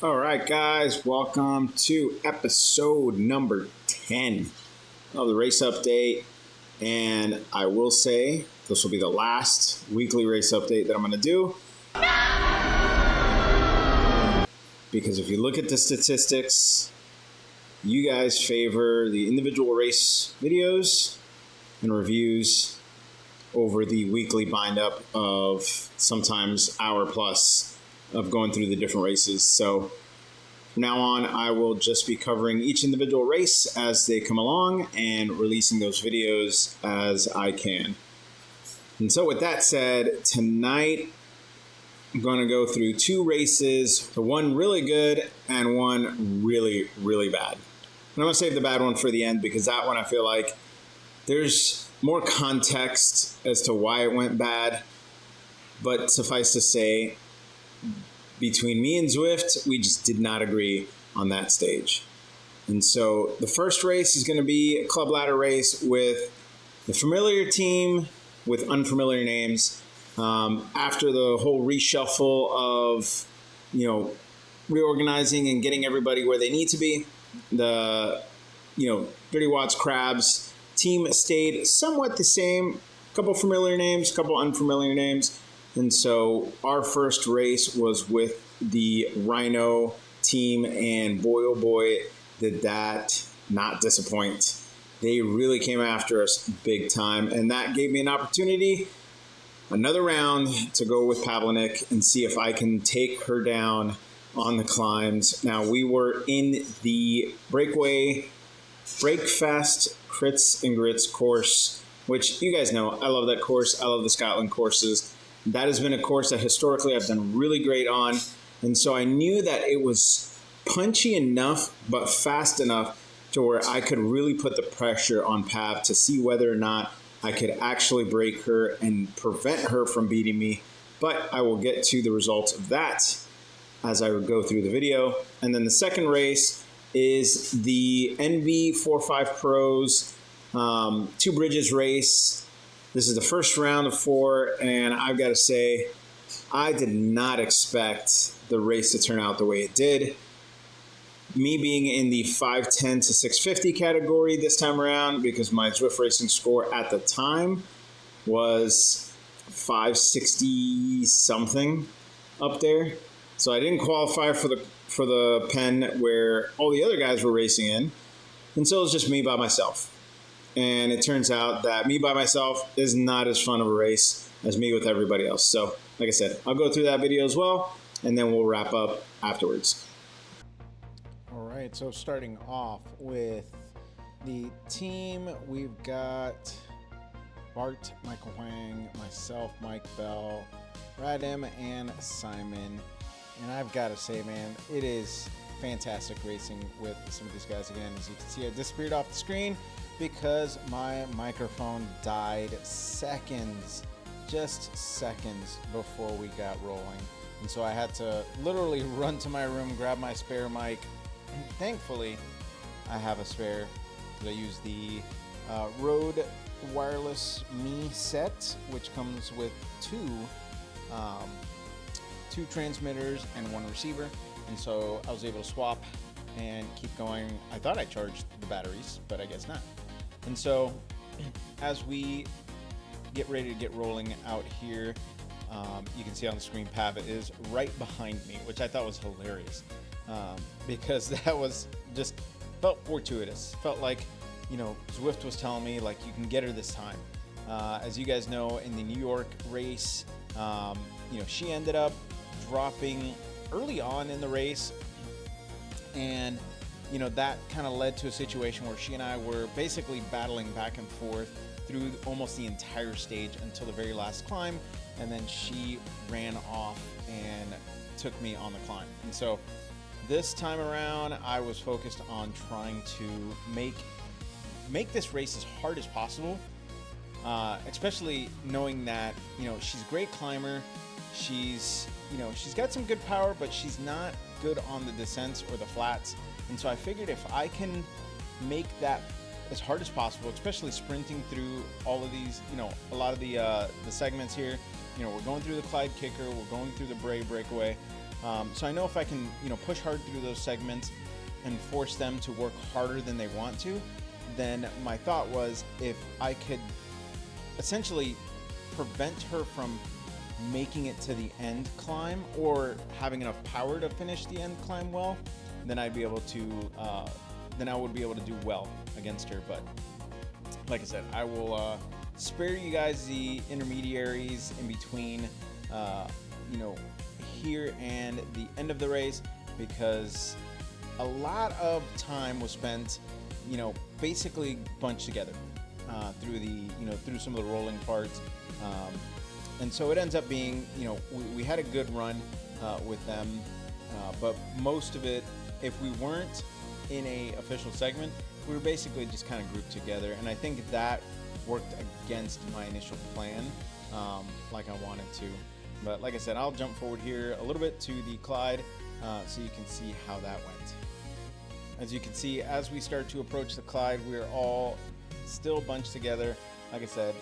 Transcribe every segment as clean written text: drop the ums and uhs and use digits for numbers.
All right, guys, welcome to episode number 10 of the race update. And I will say this will be the last weekly race update that I'm going to do. Because if you look at the statistics, you guys favor the individual race videos and reviews over the weekly bind up of sometimes hour plus of going through the different races. So from now on, I will just be covering each individual race as they come along and releasing those videos as I can. And so with that said, tonight I'm going to go through two races, the one really good and one really, really bad. And I'm going to save the bad one for the end because that one I feel like there's more context as to why it went bad. But suffice to say, between me and Zwift, we just did not agree on that stage. And so the first race is going to be a club ladder race with the familiar team with unfamiliar names. After the whole reshuffle of, reorganizing and getting everybody where they need to be, the, 30 Watts Crabs team stayed somewhat the same. A couple familiar names, a couple unfamiliar names. And so our first race was with the Rhino team, and boy, oh boy, did that not disappoint. They really came after us big time, and that gave me an opportunity, another round, to go with Pavlinik and see if I can take her down on the climbs. Now, we were in the Breakaway Breakfast Crits and Grits course, which you guys know, I love that course. I love the Scotland courses. That has been a course that historically I've done really great on. And so I knew that it was punchy enough, but fast enough to where I could really put the pressure on Pav to see whether or not I could actually break her and prevent her from beating me. But I will get to the results of that as I would go through the video. And then the second race is the NV45 Pros Two Bridges race. This is the first round of 4, and I've got to say, I did not expect the race to turn out the way it did. Me being in the 510 to 650 category this time around, because my Zwift racing score at the time was 560 something up there. So I didn't qualify for the pen where all the other guys were racing in. And so it was just me by myself. And it turns out that me by myself is not as fun of a race as me with everybody else. So, like I said, I'll go through that video as well, and then we'll wrap up afterwards. All right, so starting off with the team, we've got Bart, Michael Wang, myself, Mike Bell, Radim, and Simon. And I've got to say, man, it is fantastic racing with some of these guys again. As you can see, I disappeared off the screen because my microphone died just seconds before we got rolling. And so I had to literally run to my room, grab my spare mic. And thankfully, I have a spare because I use the Rode Wireless Me set, which comes with two transmitters and one receiver. And so I was able to swap and keep going. I thought I charged the batteries, but I guess not. And so as we get ready to get rolling out here, you can see on the screen Pav is right behind me, which I thought was hilarious because that was just felt fortuitous. Felt like, Zwift was telling me, like, you can get her this time. As you guys know, in the New York race, she ended up dropping early on in the race, and that kind of led to a situation where she and I were basically battling back and forth through almost the entire stage until the very last climb, and then she ran off and took me on the climb. And so this time around, I was focused on trying to make this race as hard as possible, especially knowing that she's a great climber. She's got some good power, but she's not good on the descents or the flats. And so I figured if I can make that as hard as possible, especially sprinting through all of these, a lot of the segments here, we're going through the Clyde Kicker, we're going through the Bray Breakaway. So I know if I can, push hard through those segments and force them to work harder than they want to, then my thought was if I could essentially prevent her from making it to the end climb or having enough power to finish the end climb well, then I'd be able to, then I would be able to do well against her. But like I said, I will spare you guys the intermediaries in between, here and the end of the race, because a lot of time was spent, basically bunched together through the, through some of the rolling parts. And so it ends up being, we had a good run with them, but most of it, if we weren't in a official segment, we were basically just kind of grouped together. And I think that worked against my initial plan, like I wanted to. But like I said, I'll jump forward here a little bit to the Clyde so you can see how that went. As you can see, as we start to approach the Clyde, we're all still bunched together. Like I said,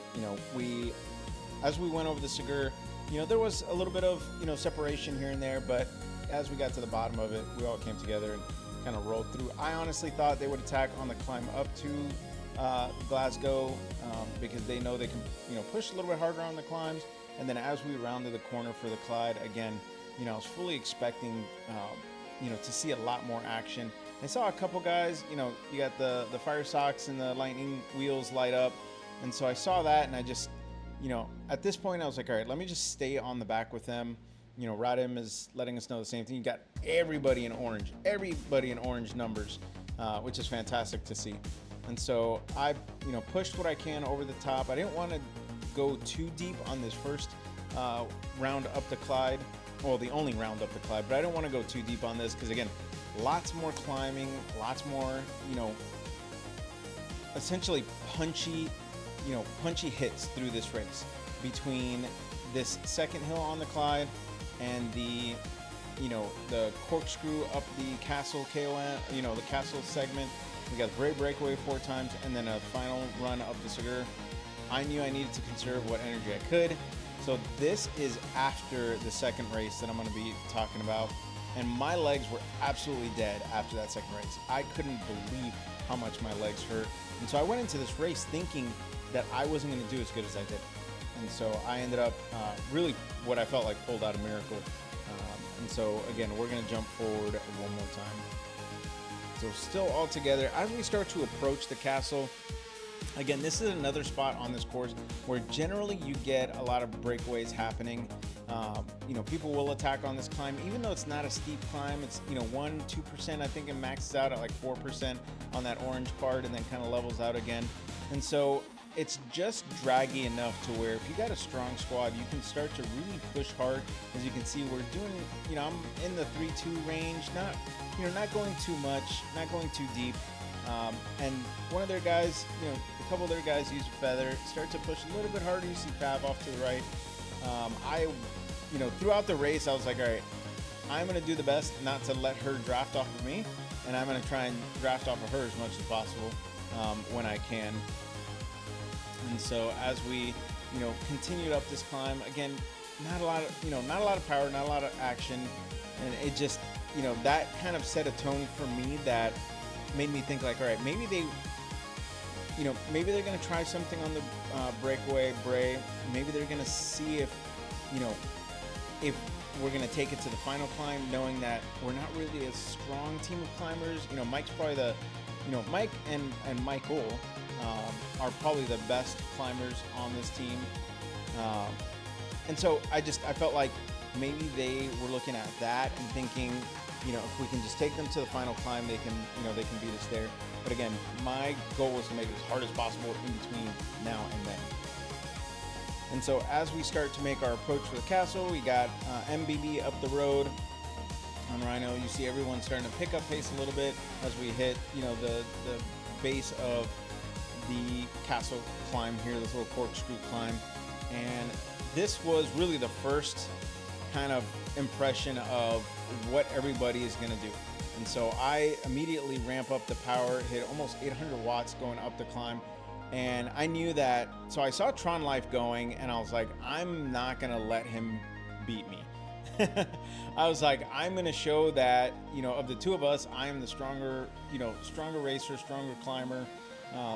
as we went over the Segura, there was a little bit of, separation here and there, but as we got to the bottom of it, we all came together and kind of rolled through. I honestly thought they would attack on the climb up to Glasgow because they know they can, push a little bit harder on the climbs. And then as we rounded the corner for the Clyde, again, I was fully expecting, to see a lot more action. I saw a couple guys, you got the fire socks and the lightning wheels light up. And so I saw that, and I just, at this point I was like, all right, let me just stay on the back with them. Radim is letting us know the same thing. You got everybody in orange numbers, which is fantastic to see. And so I, pushed what I can over the top. I didn't want to go too deep on this first round up the Clyde. Well, the only round up the Clyde, but I don't want to go too deep on this because, again, lots more climbing, lots more, essentially punchy hits through this race between this second hill on the Clyde and the corkscrew up the castle KOM, the castle segment. We got the Bray breakaway 4 times and then a final run up the Segura. I knew I needed to conserve what energy I could. So this is after the second race that I'm going to be talking about. And my legs were absolutely dead after that second race. I couldn't believe how much my legs hurt. And so I went into this race thinking that I wasn't going to do as good as I did. And so I ended up really what I felt like pulled out a miracle. And so again, we're going to jump forward one more time. So still all together, as we start to approach the castle, again, this is another spot on this course where generally you get a lot of breakaways happening. People will attack on this climb, even though it's not a steep climb. It's 1-2%. I think it maxes out at like 4% on that orange part, and then kind of levels out again. And so it's just draggy enough to where if you got a strong squad, you can start to really push hard. As you can see, we're doing, I'm in the 3-2 range, not going too much, not going too deep. And one of their guys, a couple of their guys use a feather, start to push a little bit harder. You see Fab off to the right. Throughout the race, I was like, all right, I'm going to do the best not to let her draft off of me, and I'm going to try and draft off of her as much as possible when I can. And so as we, continued up this climb, again, not a lot of power, not a lot of action, and it just, that kind of set a tone for me that made me think like, all right, maybe they're going to try something on the breakaway Bray. Maybe they're going to see if we're going to take it to the final climb, knowing that we're not really a strong team of climbers. Mike's probably Mike and Michael are probably the best climbers on this team. And so I felt like maybe they were looking at that and thinking, if we can just take them to the final climb, they can beat us there. But again, my goal was to make it as hard as possible in between now and then. And so as we start to make our approach for the castle, we got MBB up the road on Rhino. You see everyone starting to pick up pace a little bit as we hit, the base of the castle climb here, this little corkscrew climb. And this was really the first kind of impression of what everybody is going to do. And so I immediately ramp up the power, hit almost 800 watts going up the climb. And I knew that, so I saw Tron Life going, and I was like, I'm not going to let him beat me. I was like, I'm going to show that, of the two of us, I am the stronger racer, stronger climber,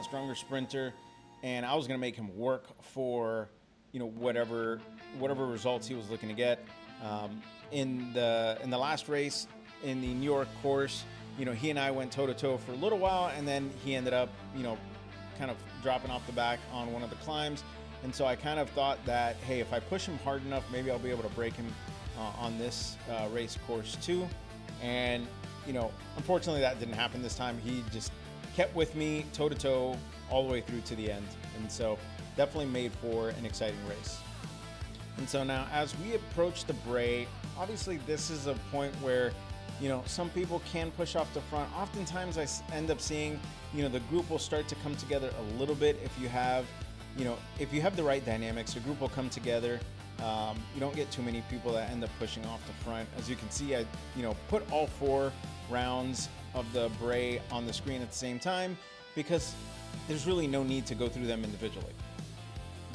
stronger sprinter. And I was going to make him work for, whatever results he was looking to get. In the last race in the New York course, he and I went toe to toe for a little while, and then he ended up, kind of dropping off the back on one of the climbs. And so I kind of thought that, hey, if I push him hard enough, maybe I'll be able to break him on this race course too. And, unfortunately that didn't happen this time. He just kept with me toe to toe all the way through to the end. And so definitely made for an exciting race. And so now as we approach the Bray, obviously this is a point where, some people can push off the front. Oftentimes I end up seeing, the group will start to come together a little bit. If you have the right dynamics, the group will come together. You don't get too many people that end up pushing off the front. As you can see, I put all 4 rounds of the Bray on the screen at the same time because there's really no need to go through them individually.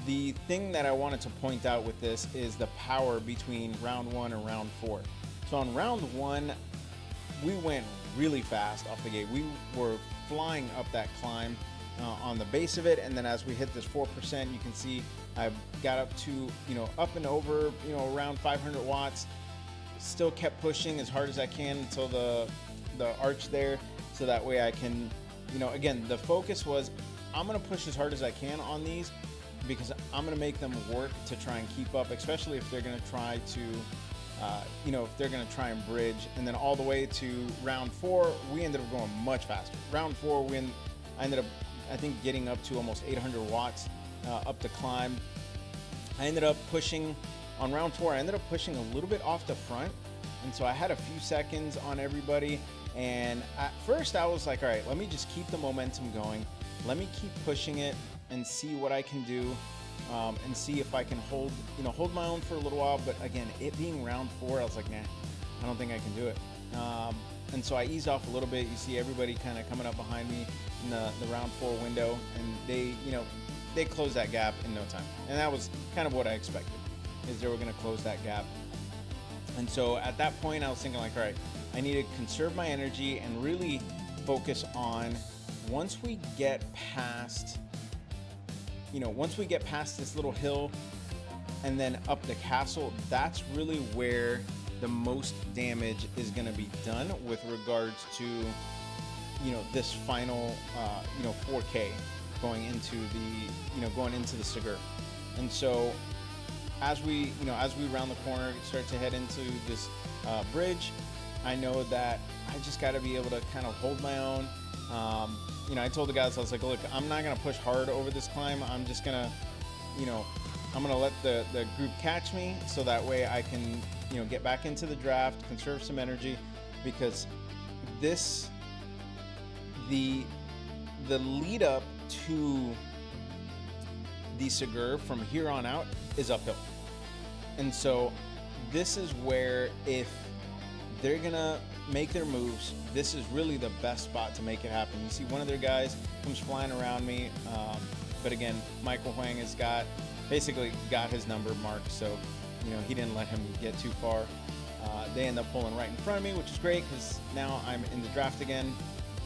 The thing that I wanted to point out with this is the power between round 1 and round 4. So on round 1, we went really fast off the gate. We were flying up that climb on the base of it, and then as we hit this 4%, you can see I got up to, up and over, around 500 watts. Still kept pushing as hard as I can until the arch there, so that way I can, again, the focus was I'm going to push as hard as I can on these because I'm going to make them work to try and keep up, especially if they're going to try to, if they're going to try and bridge. And then all the way to round 4, we ended up going much faster. Round 4, I ended up, I think, getting up to almost 800 watts up the climb. I ended up pushing, on round 4, I ended up pushing a little bit off the front. And so I had a few seconds on everybody. And at first I was like, all right, let me just keep the momentum going. Let me keep pushing it and see what I can do. And see if I can hold my own for a little while. But again, it being round 4, I was like, nah, I don't think I can do it. And so I eased off a little bit. You see everybody kind of coming up behind me in the round 4 window, and they closed that gap in no time. And that was kind of what I expected, is they were going to close that gap. And so at that point, I was thinking like, all right, I need to conserve my energy and really focus on once we get past this little hill and then up the castle, that's really where the most damage is going to be done with regards to, this final, 4K going into the Segura. And so as we round the corner, start to head into this bridge, I know that I just got to be able to kind of hold my own. I told the guys, I was like, look, I'm not going to push hard over this climb. I'm just going to, I'm going to let the group catch me so that way I can, get back into the draft, conserve some energy, because the lead up to the Segura from here on out is uphill. And so this is where, if they're going to make their moves, this is really the best spot to make it happen. You see one of their guys comes flying around me, but again, Michael Huang has basically got his number marked, so he didn't let him get too far. They end up pulling right in front of me, which is great because now I'm in the draft again.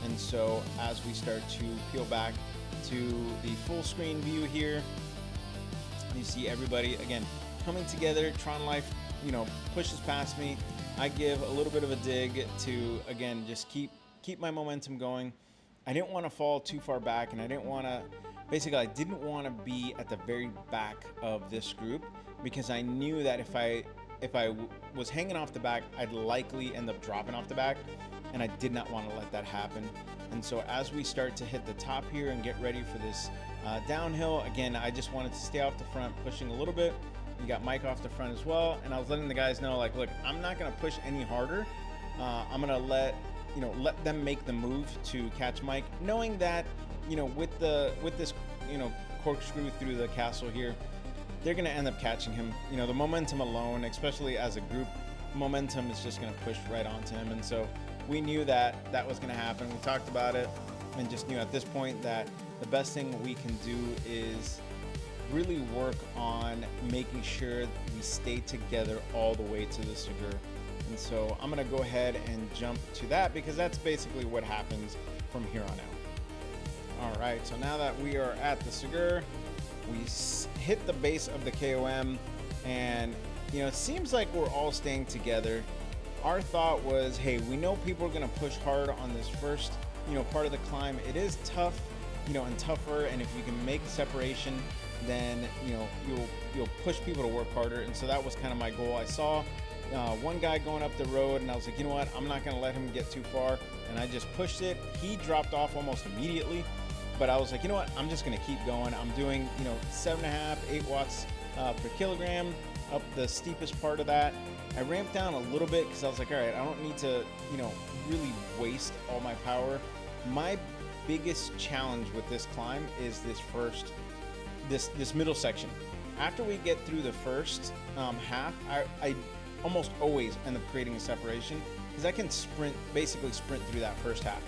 And so as we start to peel back to the full screen view here, you see everybody again coming together. Tron Life, pushes past me. I give a little bit of a dig to, again, just keep my momentum going. I didn't want to fall too far back, and I didn't want to be at the very back of this group, because I knew that if I was hanging off the back, I'd likely end up dropping off the back, and I did not want to let that happen. And so as we start to hit the top here and get ready for this downhill, again, I just wanted to stay off the front, pushing a little bit. You got Mike off the front as well, and I was letting the guys know, like, look, I'm not going to push any harder. I'm going to let them make the move to catch Mike, knowing that, with this, corkscrew through the castle here, they're going to end up catching him. The momentum alone, especially as a group, momentum is just going to push right onto him. And so we knew that was going to happen. We talked about it and just knew at this point that the best thing we can do is really work on making sure we stay together all the way to the Segura. And so I'm gonna go ahead and jump to that because that's basically what happens from here on out. All right, so now that we are at the Segura, we hit the base of the KOM, and it seems like we're all staying together. Our thought was, hey, we know people are gonna push hard on this first, part of the climb. It is tough, and tougher, and if you can make a separation, then you'll push people to work harder. And so that was kind of my goal. I saw one guy going up the road, and I was like, you know what, I'm not gonna let him get too far, and I just pushed it. He dropped off almost immediately, but I was like, you know what, I'm just gonna keep going. I'm doing 7.5, 8 watts per kilogram up the steepest part of that. I ramped down a little bit because I was like, all right, I don't need to really waste all my power. My biggest challenge with this climb is this middle section. After we get through the first half, I almost always end up creating a separation because I can basically sprint through that first half.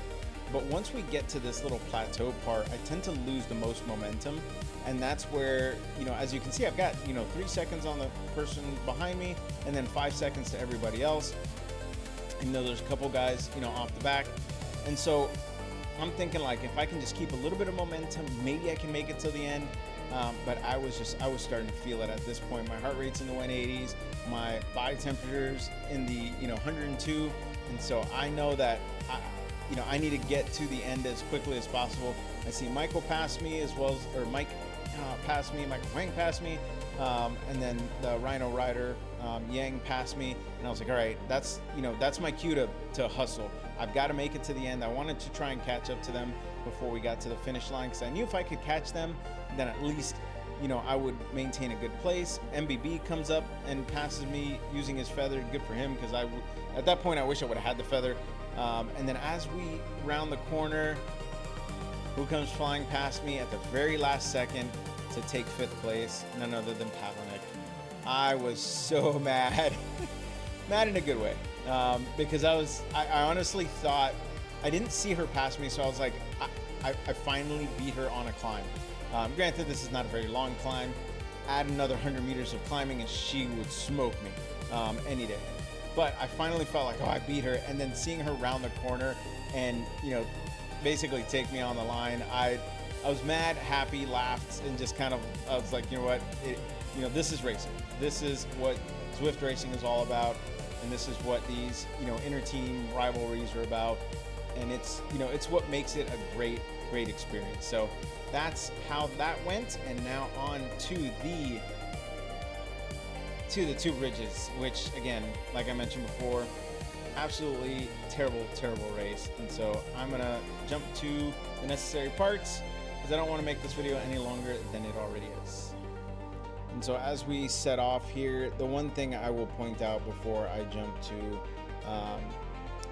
But once we get to this little plateau part, I tend to lose the most momentum. And that's where, as you can see, I've got, 3 seconds on the person behind me and then 5 seconds to everybody else. There's a couple guys, off the back. And so I'm thinking, like, if I can just keep a little bit of momentum, maybe I can make it till the end. But I was starting to feel it at this point. My heart rate's in the 180s, my body temperature's in the 102, and so I know that I need to get to the end as quickly as possible. I see Michael pass me Mike passed me, Michael Wang passed me, and then the Rhino rider Yang passed me, and I was like, all right, that's my cue to hustle. I've got to make it to the end. I wanted to try and catch up to them before we got to the finish line because I knew if I could catch them, then at least I would maintain a good place. MBB comes up and passes me using his feather. Good for him, because at that point I wish I would have had the feather. And then as we round the corner, who comes flying past me at the very last second to take 5th place? None other than Pavlinik. I was so mad. Mad in a good way, because I honestly thought I didn't see her pass me, so I was like, I finally beat her on a climb. Granted, this is not a very long climb. Add another 100 meters of climbing and she would smoke me any day. But I finally felt like, I beat her. And then seeing her round the corner and, basically take me on the line, I was mad, happy, laughed, and just kind of, I was like, you know what, this is racing. This is what Zwift racing is all about. And this is what these, inter-team rivalries are about. And it's what makes it a great experience. So that's how that went. And now on to the 2 bridges, which again, like I mentioned before, absolutely terrible race. And so I'm gonna jump to the necessary parts because I don't want to make this video any longer than it already is. And so as we set off here, the one thing I will point out before I jump to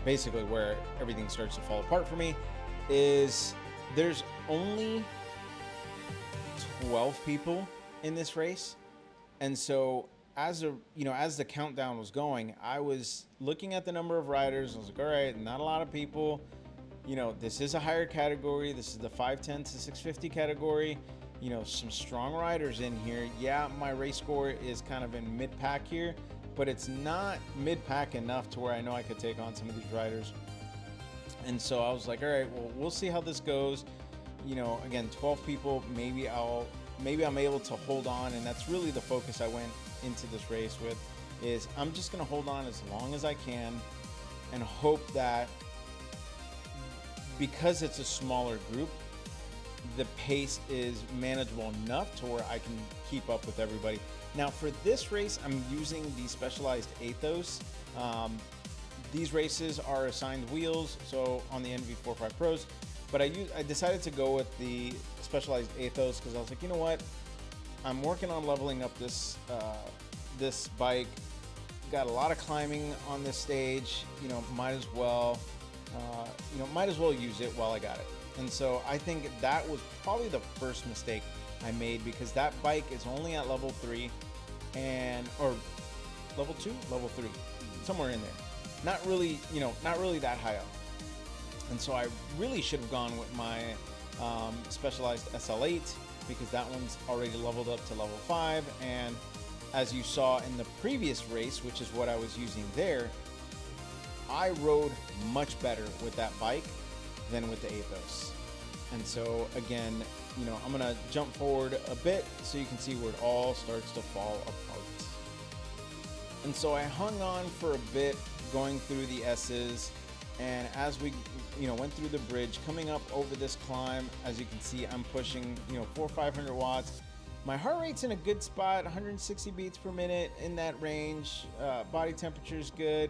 basically where everything starts to fall apart for me is there's only 12 people in this race. And so as the countdown was going, I was looking at the number of riders. I was like, all right, not a lot of people. This is a higher category. This is the 510 to 650 category. Some strong riders in here. Yeah, my race score is kind of in mid-pack here, but it's not mid-pack enough to where I know I could take on some of these riders. And so I was like, all right, well, we'll see how this goes. Again, 12 people, maybe I'm able to hold on. And that's really the focus I went into this race with, is I'm just going to hold on as long as I can and hope that because it's a smaller group, the pace is manageable enough to where I can keep up with everybody. Now for this race, I'm using the Specialized Athos. These races are assigned wheels, so on the NV45 Pros, but I decided to go with the Specialized Athos because I was like, you know what? I'm working on leveling up this bike. Got a lot of climbing on this stage. Might as well use it while I got it. And so I think that was probably the first mistake I made, because that bike is only at level 3 or level 2, level 3, somewhere in there. Not really that high up. And so I really should have gone with my Specialized SL8 because that one's already leveled up to level 5. And as you saw in the previous race, which is what I was using there, I rode much better with that bike than with the Athos. And so again, I'm gonna jump forward a bit so you can see where it all starts to fall apart. And so I hung on for a bit going through the S's, and as we went through the bridge, coming up over this climb, as you can see, I'm pushing 400 or 500 watts. My heart rate's in a good spot, 160 beats per minute, in that range. Body temperature's good.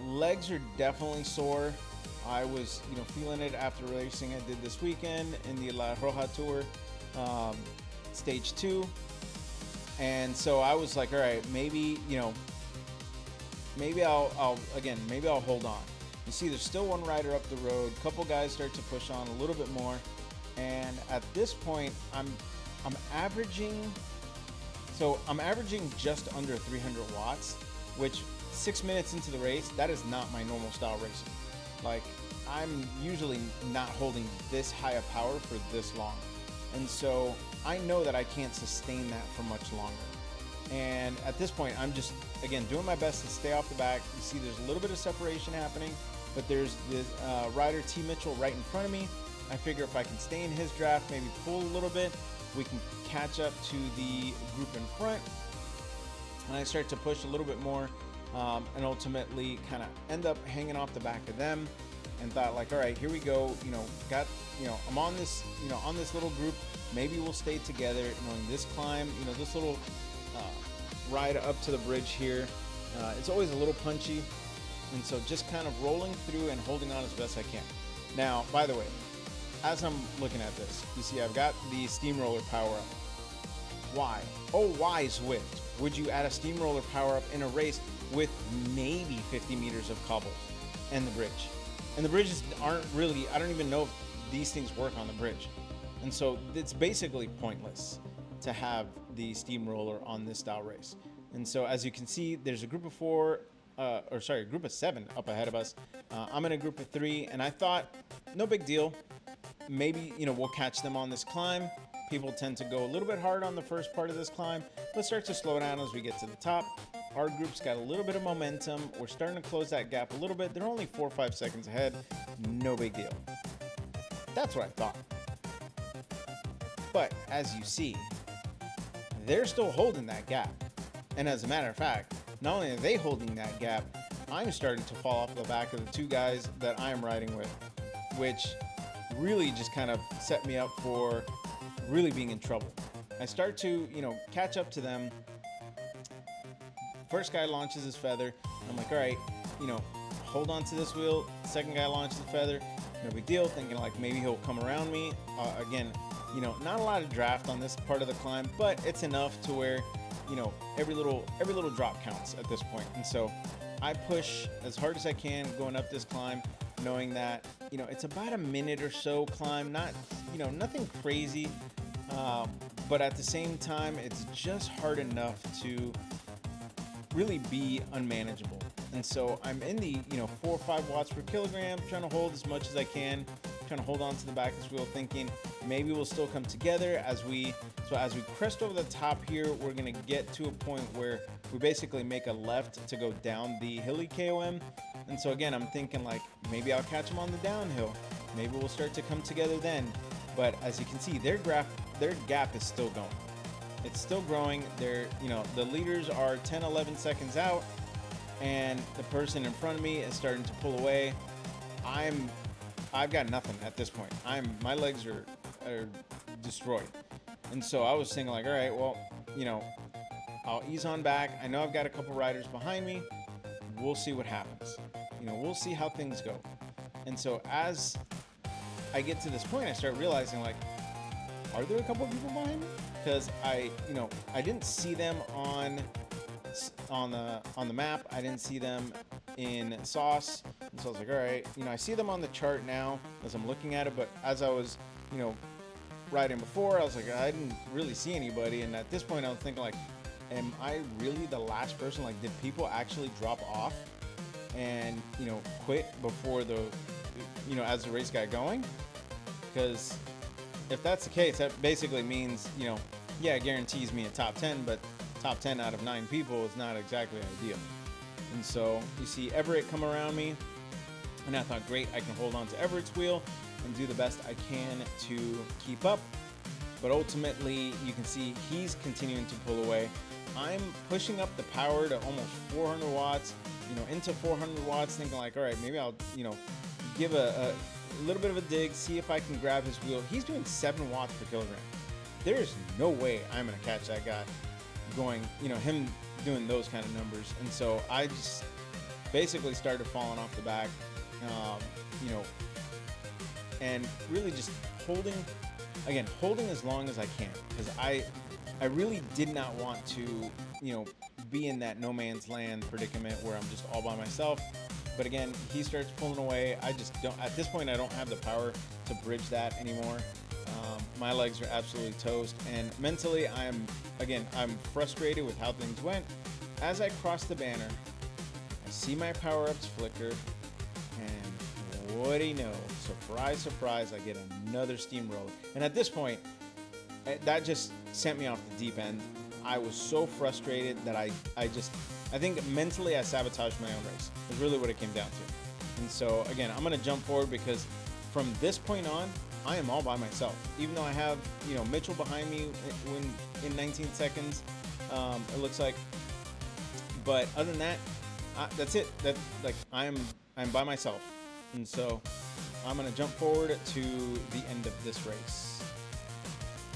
Legs are definitely sore. I was feeling it after racing I did this weekend in the La Roja Tour, stage 2. And so I was like, all right, maybe I'll hold on. You see, there's still one rider up the road. A couple guys start to push on a little bit more, and at this point, I'm averaging just under 300 watts, which 6 minutes into the race, that is not my normal style racing. Like, I'm usually not holding this high of power for this long, and so I know that I can't sustain that for much longer. And at this point, I'm just, again, doing my best to stay off the back. You see there's a little bit of separation happening, but there's this rider T. Mitchell right in front of me. I figure if I can stay in his draft, maybe pull a little bit, we can catch up to the group in front. And I start to push a little bit more, and ultimately kind of end up hanging off the back of them, and thought like, all right, here we go. I'm on this, on this little group. Maybe we'll stay together. Knowing this climb, this little ride up to the bridge here, it's always a little punchy, and so just kind of rolling through and holding on as best I can. Now, by the way, as I'm looking at this, you see I've got the steamroller power up. Why? Oh, why, Zwift, would you add a steamroller power up in a race with maybe 50 meters of cobbles and the bridge? And the bridges aren't really, I don't even know if these things work on the bridge. And so it's basically pointless to have the steamroller on this style race. And so as you can see, there's a group of a group of 7 up ahead of us. I'm in a group of 3, and I thought, no big deal. Maybe, we'll catch them on this climb. People tend to go a little bit hard on the first part of this climb. Let's start to slow down as we get to the top. Our group's got a little bit of momentum. We're starting to close that gap a little bit. They're only 4 or 5 seconds ahead. No big deal. That's what I thought. But as you see, they're still holding that gap. And as a matter of fact, not only are they holding that gap, I'm starting to fall off the back of the 2 guys that I'm riding with, which really just kind of set me up for really being in trouble. I start to, catch up to them. First guy launches his feather. I'm like, all right, hold on to this wheel. Second guy launches the feather. No big deal. Thinking like maybe he'll come around me. Again, not a lot of draft on this part of the climb, but it's enough to where, every little drop counts at this point. And so I push as hard as I can going up this climb, knowing that, it's about a minute or so climb, not, nothing crazy. But at the same time, it's just hard enough to really be unmanageable. And so I'm in the 4 or 5 watts per kilogram, trying to hold as much as I can, trying to hold on to the back of this wheel, thinking maybe we'll still come together as we crest over the top here. We're gonna get to a point where we basically make a left to go down the hilly KOM. And so again, I'm thinking like maybe I'll catch them on the downhill, maybe we'll start to come together then. But as you can see, their gap is still going. It's still growing. The leaders are 10, 11 seconds out, and the person in front of me is starting to pull away. I've got nothing at this point. My legs are destroyed. And so I was thinking like, all right, well, I'll ease on back. I know I've got a couple riders behind me. We'll see what happens. We'll see how things go. And so as I get to this point, I start realizing like, are there a couple of people behind me? Because I didn't see them on the map. I didn't see them in sauce. And so I was like, all right, I see them on the chart now as I'm looking at it. But as I was, riding before, I was like, I didn't really see anybody. And at this point, I was thinking like, am I really the last person? Like, did people actually drop off and, quit before as the race got going? Because if that's the case, that basically means, yeah, it guarantees me a top 10, but top 10 out of 9 people is not exactly ideal. And so you see Everett come around me, and I thought, great, I can hold on to Everett's wheel and do the best I can to keep up. But ultimately, you can see he's continuing to pull away. I'm pushing up the power to almost 400 watts, into 400 watts, thinking like, all right, maybe I'll, give a little bit of a dig, see if I can grab his wheel. He's doing 7 watts per kilogram. There's no way I'm going to catch that guy going, him doing those kind of numbers. And so I just basically started falling off the back, and really just holding as long as I can, because I really did not want to, be in that no man's land predicament where I'm just all by myself. But again, he starts pulling away. I just don't, at this point, I don't have the power to bridge that anymore. My legs are absolutely toast, and mentally I'm frustrated with how things went. As I cross the banner, I see my power-ups flicker, and what do you know? Surprise, surprise, I get another steamroller. And at this point, that just sent me off the deep end. I was so frustrated that I think mentally I sabotaged my own race. Is really what it came down to. And so again, I'm going to jump forward, because from this point on, I am all by myself. Even though I have, Mitchell behind me in 19 seconds, it looks like. But other than that, that's it. I'm by myself. And so I'm going to jump forward to the end of this race.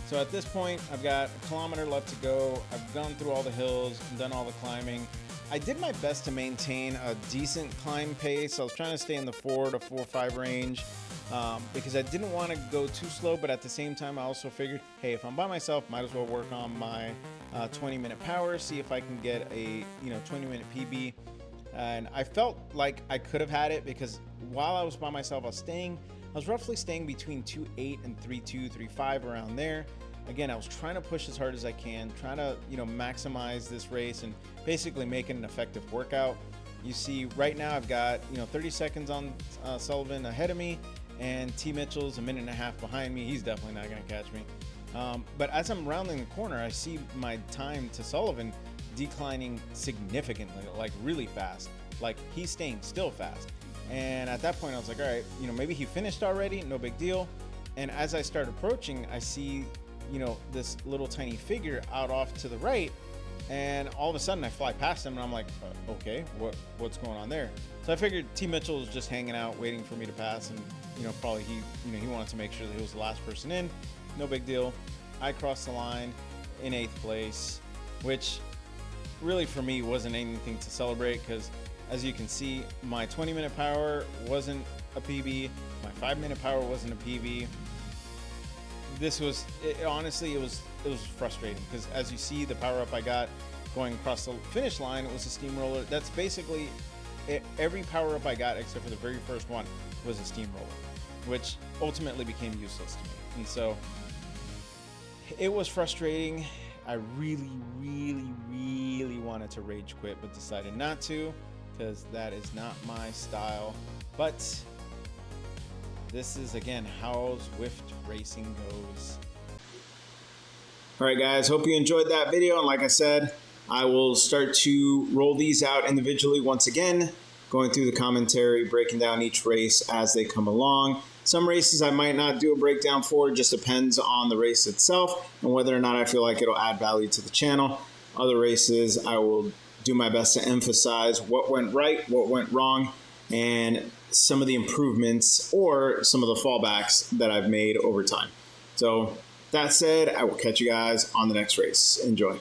So at this point, I've got a kilometer left to go. I've gone through all the hills and done all the climbing. I did my best to maintain a decent climb pace. I was trying to stay in the 4 to 4.5 range, because I didn't want to go too slow, but at the same time, I also figured, hey, if I'm by myself, might as well work on my 20-minute power, see if I can get a 20-minute PB. And I felt like I could have had it, because while I was by myself, I was roughly staying between 2.8 and 3.2, 3.5, around there. Again, I was trying to push as hard as I can, trying to, maximize this race and basically make it an effective workout. You see right now I've got, 30 seconds on Sullivan ahead of me, and T. Mitchell's a minute and a half behind me. He's definitely not going to catch me. But as I'm rounding the corner, I see my time to Sullivan declining significantly, like really fast. Like he's staying still fast. And at that point I was like, all right, maybe he finished already, no big deal. And as I start approaching, I see, this little tiny figure out off to the right, and all of a sudden I fly past him, and I'm like, okay, what's going on there? So I figured T. Mitchell was just hanging out, waiting for me to pass, and probably he wanted to make sure that he was the last person in. No big deal. I crossed the line in 8th place, which really for me wasn't anything to celebrate, because as you can see, my 20-minute power wasn't a PB, my 5-minute power wasn't a PB. Honestly, it was frustrating, because as you see, the power up I got going across the finish line, it was a steamroller. That's basically it. Every power up I got except for the very first one was a steamroller, which ultimately became useless to me. And so it was frustrating. I really, really, really wanted to rage quit, but decided not to, because that is not my style. But this is, again, how Zwift racing goes. All right, guys, hope you enjoyed that video. And like I said, I will start to roll these out individually once again, going through the commentary, breaking down each race as they come along. Some races I might not do a breakdown for, just depends on the race itself and whether or not I feel like it'll add value to the channel. Other races, I will do my best to emphasize what went right, what went wrong, and some of the improvements or some of the fallbacks that I've made over time. So that said, I will catch you guys on the next race. Enjoy.